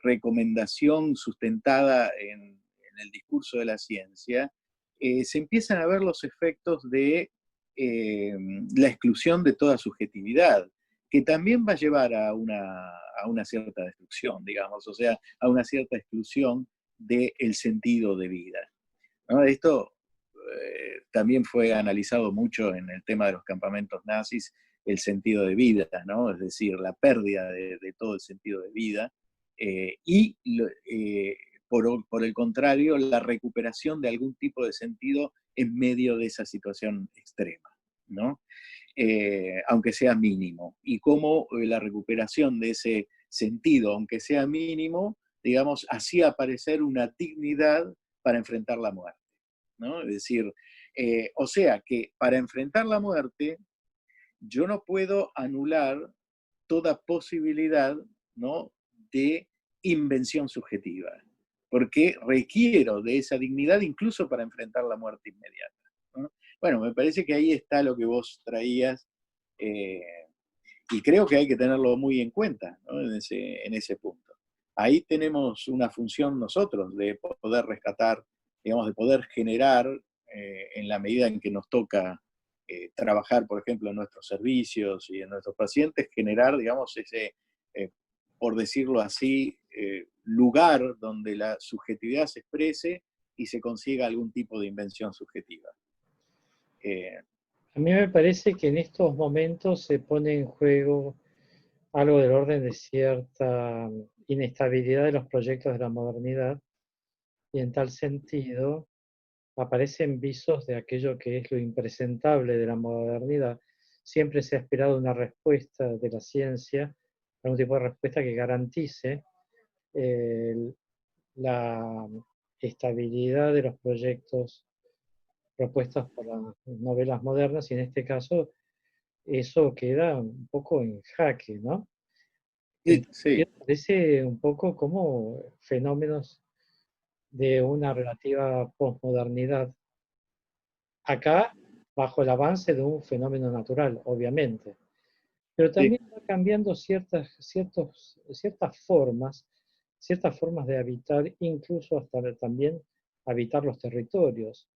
B: recomendación sustentada en el discurso de la ciencia, se empiezan a ver los efectos de la exclusión de toda subjetividad, que también va a llevar a una cierta destrucción, digamos, o sea, a una cierta exclusión del sentido de vida, ¿no? Esto también fue analizado mucho en el tema de los campamentos nazis, el sentido de vida, ¿no? Es decir, la pérdida de todo el sentido de vida y por el contrario, la recuperación de algún tipo de sentido en medio de esa situación extrema, ¿no? Aunque sea mínimo, y cómo la recuperación de ese sentido, aunque sea mínimo, digamos, hacía aparecer una dignidad para enfrentar la muerte, ¿no? Es decir, o sea que para enfrentar la muerte, yo no puedo anular toda posibilidad, ¿no?, de invención subjetiva, porque requiero de esa dignidad incluso para enfrentar la muerte inmediata, ¿no? Bueno, me parece que ahí está lo que vos traías, eh, y creo que hay que tenerlo muy en cuenta, ¿no?, en ese punto. Ahí tenemos una función nosotros de poder rescatar, digamos, de poder generar, en la medida en que nos toca trabajar, por ejemplo, en nuestros servicios y en nuestros pacientes, generar, digamos, ese, por decirlo así, lugar donde la subjetividad se exprese y se consiga algún tipo de invención subjetiva.
A: A mí me parece que en estos momentos se pone en juego algo del orden de cierta inestabilidad de los proyectos de la modernidad, y en tal sentido aparecen visos de aquello que es lo impresentable de la modernidad. Siempre se ha esperado una respuesta de la ciencia, algún tipo de respuesta que garantice la estabilidad de los proyectos propuestos por las novelas modernas, y en este caso eso queda un poco en jaque, ¿no?
B: Sí, sí,
A: Parece un poco como fenómenos de una relativa posmodernidad. Acá, bajo el avance de un fenómeno natural, obviamente, pero
B: sí,
A: también va cambiando ciertas formas de habitar, incluso hasta también habitar los territorios.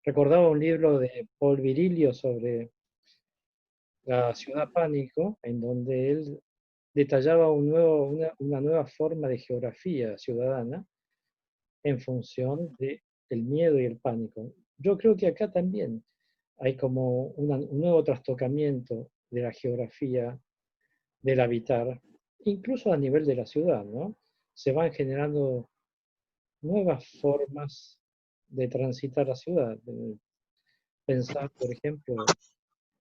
A: Recordaba un libro de Paul Virilio sobre la ciudad pánico, en donde él detallaba una nueva forma de geografía ciudadana en función del miedo y el pánico. Yo creo que acá también hay como un nuevo trastocamiento de la geografía del habitar, incluso a nivel de la ciudad, ¿no? Se van generando nuevas formas de transitar la ciudad. Pensar, por ejemplo,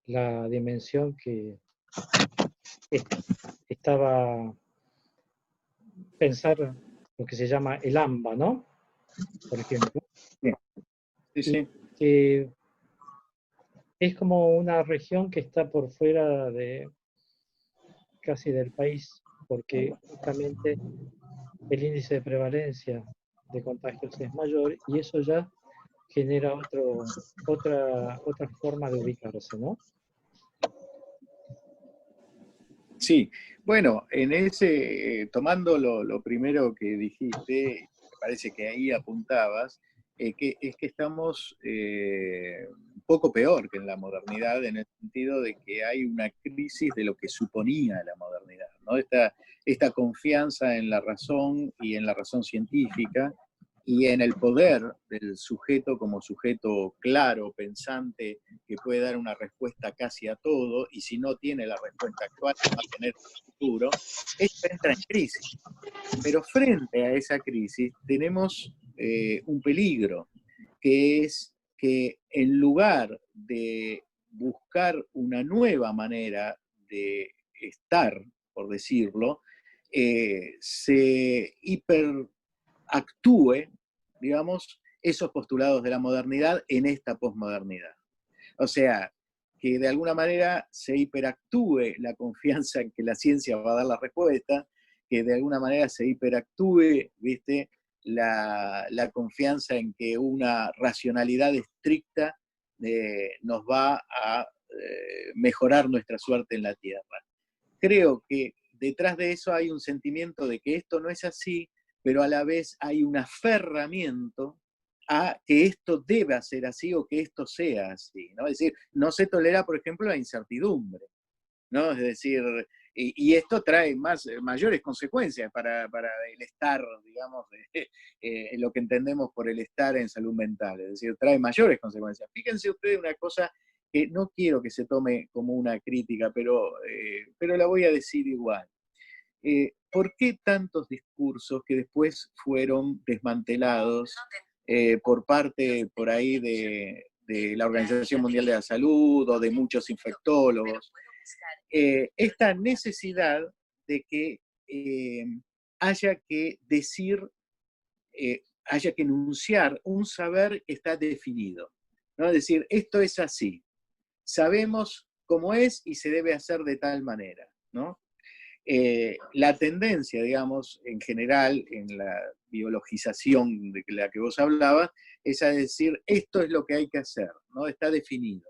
A: la dimensión que estaba, pensar lo que se llama el AMBA, ¿no? Por ejemplo,
B: sí,
A: y
B: sí.
A: que es como una región que está por fuera de casi del país, porque justamente el índice de prevalencia de contagios es mayor, y eso ya genera otra forma de ubicarse, ¿no?
B: Sí, bueno, en ese, tomando lo primero que dijiste, me parece que ahí apuntabas, que es que estamos un poco peor que en la modernidad, en el sentido de que hay una crisis de lo que suponía la modernidad, ¿no? Esta confianza en la razón y en la razón científica y en el poder del sujeto como sujeto claro, pensante, que puede dar una respuesta casi a todo, y si no tiene la respuesta actual, va a tener el futuro, esto entra en crisis. Pero frente a esa crisis tenemos un peligro, que es que en lugar de buscar una nueva manera de estar, por decirlo, se hiperactúe, digamos, esos postulados de la modernidad en esta posmodernidad. O sea, que de alguna manera se hiperactúe la confianza en que la ciencia va a dar la respuesta, que de alguna manera se hiperactúe, ¿viste?, la confianza en que una racionalidad estricta nos va a mejorar nuestra suerte en la Tierra. Creo que detrás de eso hay un sentimiento de que esto no es así, pero a la vez hay un aferramiento a que esto deba ser así o que esto sea así, ¿no? Es decir, no se tolera, por ejemplo, la incertidumbre, ¿no? Es decir, esto trae mayores consecuencias para el estar, digamos, en lo que entendemos por el estar en salud mental, es decir, trae mayores consecuencias. Fíjense ustedes una cosa que no quiero que se tome como una crítica, pero la voy a decir igual. ¿Por qué tantos discursos que después fueron desmantelados por parte por ahí de la Organización Mundial de la Salud o de muchos infectólogos. Esta necesidad de que haya que decir, haya que enunciar un saber que está definido, ¿no? Es decir, esto es así, sabemos cómo es y se debe hacer de tal manera, ¿no? La tendencia, digamos, en general, en la biologización de la que vos hablabas, es a decir, esto es lo que hay que hacer, ¿no? Está definido.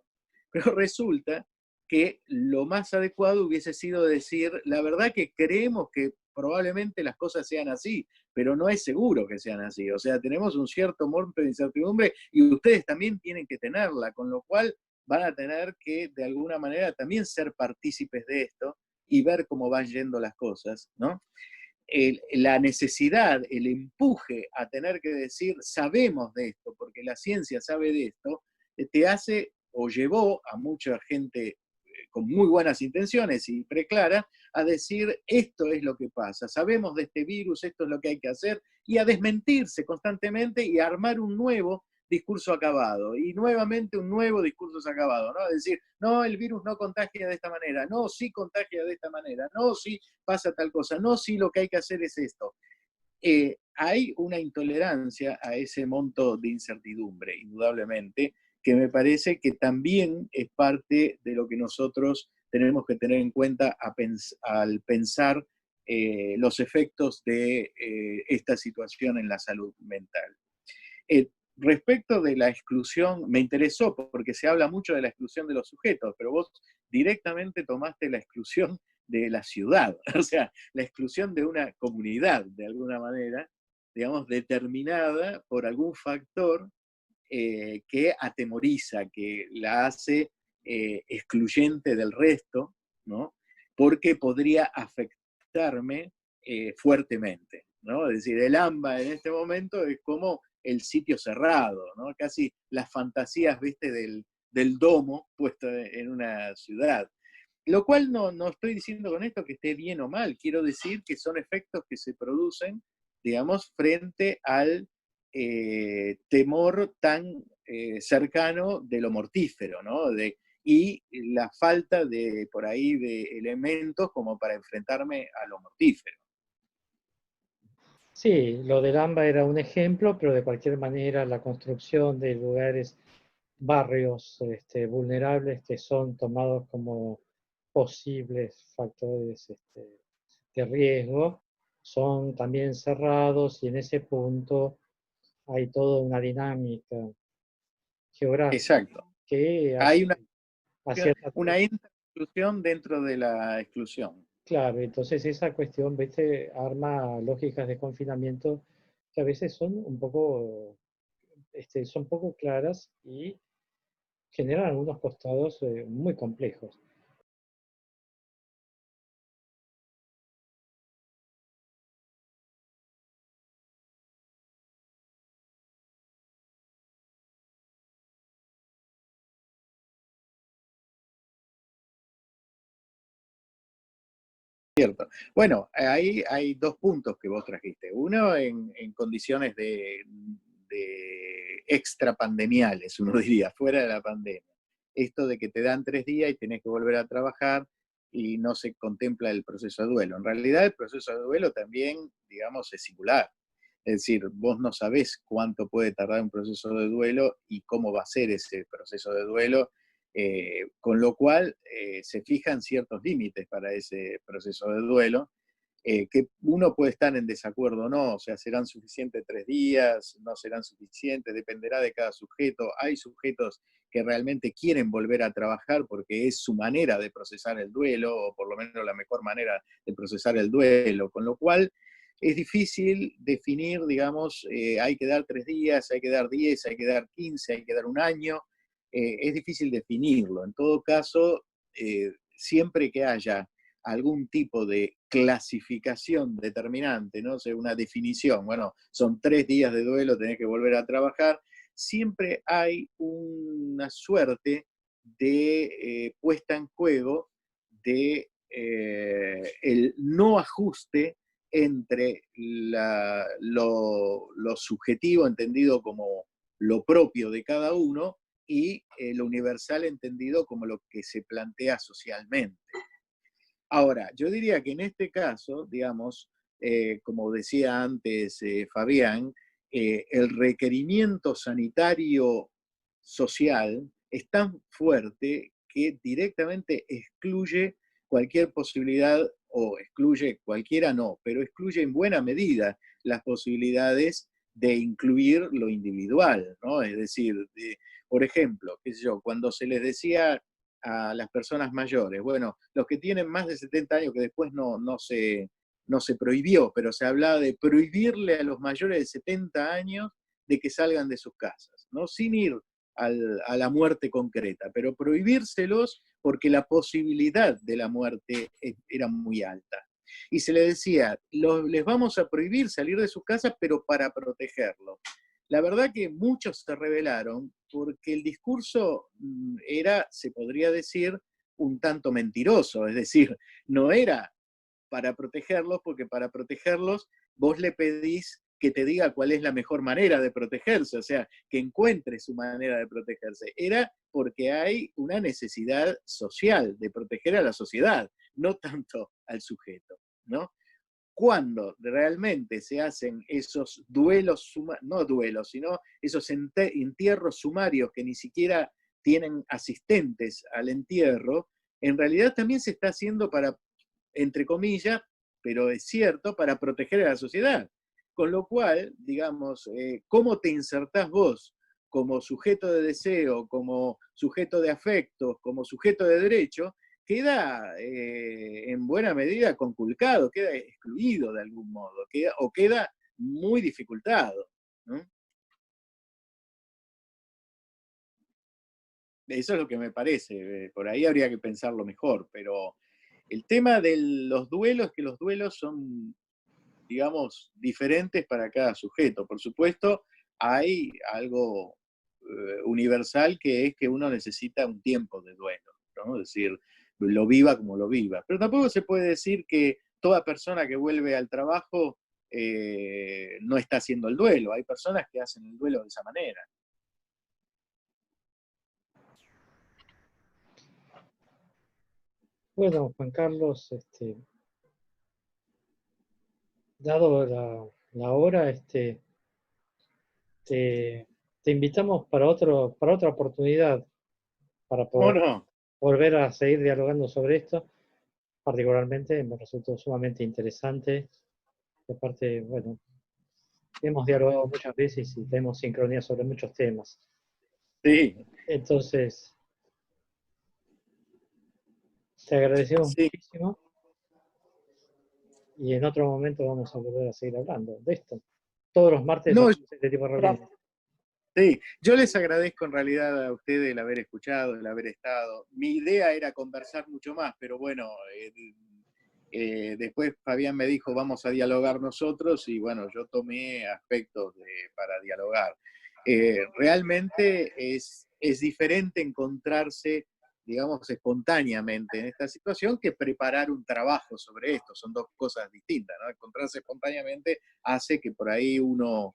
B: Pero resulta que lo más adecuado hubiese sido decir, la verdad que creemos que probablemente las cosas sean así, pero no es seguro que sean así. O sea, tenemos un cierto monto de incertidumbre y ustedes también tienen que tenerla, con lo cual van a tener que, de alguna manera, también ser partícipes de esto y ver cómo van yendo las cosas, ¿no? La necesidad, el empuje a tener que decir, sabemos de esto, porque la ciencia sabe de esto, te hace o llevó a mucha gente con muy buenas intenciones y preclaras a decir, esto es lo que pasa, sabemos de este virus, esto es lo que hay que hacer, y a desmentirse constantemente y a armar un nuevo discurso acabado, y nuevamente un nuevo discurso acabado, ¿no? Es decir, no, el virus no contagia de esta manera, no, sí contagia de esta manera, no, sí pasa tal cosa, no, sí lo que hay que hacer es esto. Hay una intolerancia a ese monto de incertidumbre, indudablemente, que me parece que también es parte de lo que nosotros tenemos que tener en cuenta al pensar los efectos de esta situación en la salud mental. Respecto de la exclusión, me interesó porque se habla mucho de la exclusión de los sujetos, pero vos directamente tomaste la exclusión de la ciudad, o sea, la exclusión de una comunidad, de alguna manera, digamos, determinada por algún factor que atemoriza, que la hace excluyente del resto, ¿no? Porque podría afectarme fuertemente, ¿no? Es decir, el AMBA en este momento es como el sitio cerrado, ¿no? Casi las fantasías, ¿viste? Del domo puesto en una ciudad. Lo cual no estoy diciendo con esto que esté bien o mal, quiero decir que son efectos que se producen, digamos, frente al temor tan cercano de lo mortífero, ¿no? Y la falta de, por ahí, de elementos como para enfrentarme a lo mortífero.
A: Sí, lo del AMBA era un ejemplo, pero de cualquier manera la construcción de lugares, barrios vulnerables que son tomados como posibles factores de riesgo, son también cerrados y en ese punto hay toda una dinámica geográfica
B: Exacto.
A: que
B: Hay
A: hace
B: una exclusión dentro de la exclusión.
A: claro, entonces esa cuestión, ¿viste? Arma lógicas de confinamiento que a veces son un poco, son poco claras y generan algunos costados muy complejos.
B: Cierto. Bueno, ahí hay dos puntos que vos trajiste. Uno en condiciones de extra pandemiales, uno diría, fuera de la pandemia. Esto de que te dan 3 días y tenés que volver a trabajar y no se contempla el proceso de duelo. En realidad el proceso de duelo también, digamos, es singular. Es decir, vos no sabés cuánto puede tardar un proceso de duelo y cómo va a ser ese proceso de duelo, con lo cual se fijan ciertos límites para ese proceso de duelo, que uno puede estar en desacuerdo o no, o sea, serán suficientes 3 días, no serán suficientes, dependerá de cada sujeto. Hay sujetos que realmente quieren volver a trabajar porque es su manera de procesar el duelo, o por lo menos la mejor manera de procesar el duelo, con lo cual es difícil definir, digamos, hay que dar 3 días, hay que dar 10, hay que dar 15, hay que dar un año, es difícil definirlo. En todo caso, siempre que haya algún tipo de clasificación determinante, ¿no? O sea, una definición, bueno, son 3 días de duelo, tenés que volver a trabajar, siempre hay una suerte de puesta en juego de el no ajuste entre lo subjetivo, entendido como lo propio de cada uno, y lo universal entendido como lo que se plantea socialmente. Ahora, yo diría que en este caso, digamos, como decía antes Fabián, el requerimiento sanitario social es tan fuerte que directamente excluye cualquier posibilidad, o excluye cualquiera no, pero excluye en buena medida las posibilidades de incluir lo individual, ¿no? Es decir, por ejemplo, qué sé yo, cuando se les decía a las personas mayores, bueno, los que tienen más de 70 años, que después no se prohibió, pero se hablaba de prohibirle a los mayores de 70 años de que salgan de sus casas, ¿no? Sin ir a la muerte concreta, pero prohibírselos porque la posibilidad de la muerte era muy alta. Y se le decía, les vamos a prohibir salir de sus casas, pero para protegerlos. La verdad que muchos se rebelaron porque el discurso era, se podría decir, un tanto mentiroso, es decir, no era para protegerlos, porque para protegerlos vos le pedís que te diga cuál es la mejor manera de protegerse, o sea, que encuentre su manera de protegerse. Era porque hay una necesidad social de proteger a la sociedad, no tanto al sujeto, ¿no? Cuando realmente se hacen esos duelos, no duelos, sino esos entierros sumarios que ni siquiera tienen asistentes al entierro, en realidad también se está haciendo para, entre comillas, pero es cierto, para proteger a la sociedad. Con lo cual, digamos, ¿cómo te insertás vos como sujeto de deseo, como sujeto de afectos, como sujeto de derecho? Queda en buena medida conculcado, queda excluido de algún modo, queda muy dificultado, ¿no? Eso es lo que me parece, por ahí habría que pensarlo mejor, pero el tema de los duelos es que los duelos son, digamos, diferentes para cada sujeto. Por supuesto, hay algo universal que es que uno necesita un tiempo de duelo, ¿no? Es decir, lo viva como lo viva. Pero tampoco se puede decir que toda persona que vuelve al trabajo no está haciendo el duelo. Hay personas que hacen el duelo de esa manera.
A: Bueno, Juan Carlos, dado la hora, te invitamos para otra oportunidad, para
B: ¿Cómo
A: poder
B: no?
A: volver a seguir dialogando sobre esto. Particularmente me resultó sumamente interesante. Y aparte, bueno, hemos dialogado muchas veces y tenemos sincronía sobre muchos temas.
B: Sí,
A: Entonces, te agradecemos
B: sí.
A: muchísimo y en otro momento vamos a volver a seguir hablando de esto. Todos los martes
B: No,
A: hacemos este tipo de reuniones.
B: sí, yo les agradezco en realidad a ustedes el haber escuchado, el haber estado. Mi idea era conversar mucho más, pero bueno, después Fabián me dijo vamos a dialogar nosotros y bueno, yo tomé aspectos para dialogar. Realmente es diferente encontrarse, digamos, espontáneamente en esta situación que preparar un trabajo sobre esto. Son dos cosas distintas, ¿no? Encontrarse espontáneamente hace que por ahí uno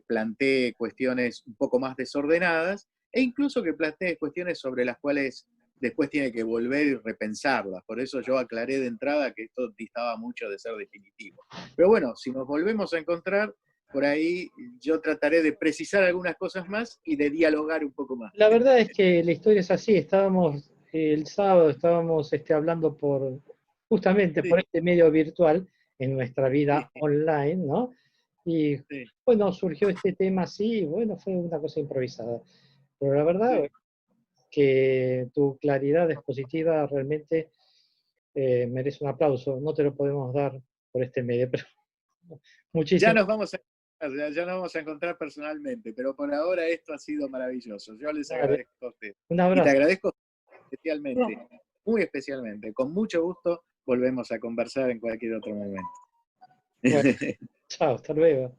B: plantee cuestiones un poco más desordenadas e incluso que plantee cuestiones sobre las cuales después tiene que volver y repensarlas. Por eso yo aclaré de entrada que esto distaba mucho de ser definitivo. Pero bueno, si nos volvemos a encontrar, por ahí yo trataré de precisar algunas cosas más y de dialogar un poco más.
A: La verdad es que la historia es así. Estábamos el sábado, estábamos hablando justamente
B: Sí,
A: por este medio virtual en nuestra
B: sí,
A: vida online, ¿no? Y
B: sí,
A: bueno, surgió este tema así, y bueno, fue una cosa improvisada. Pero la verdad
B: sí.
A: que tu claridad expositiva realmente merece un aplauso. No te lo podemos dar por este medio, pero
B: Ya
A: muchísimas
B: nos vamos a ya nos vamos a encontrar personalmente, pero por ahora esto ha sido maravilloso. Yo les
A: gracias.
B: agradezco a ustedes.
A: Un
B: Y te
A: abrazo.
B: agradezco especialmente, muy especialmente. Con mucho gusto volvemos a conversar en cualquier otro momento.
A: Bueno, chao, hasta luego.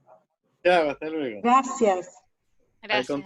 B: Chao, hasta luego.
C: Gracias.
B: Al
D: Gracias.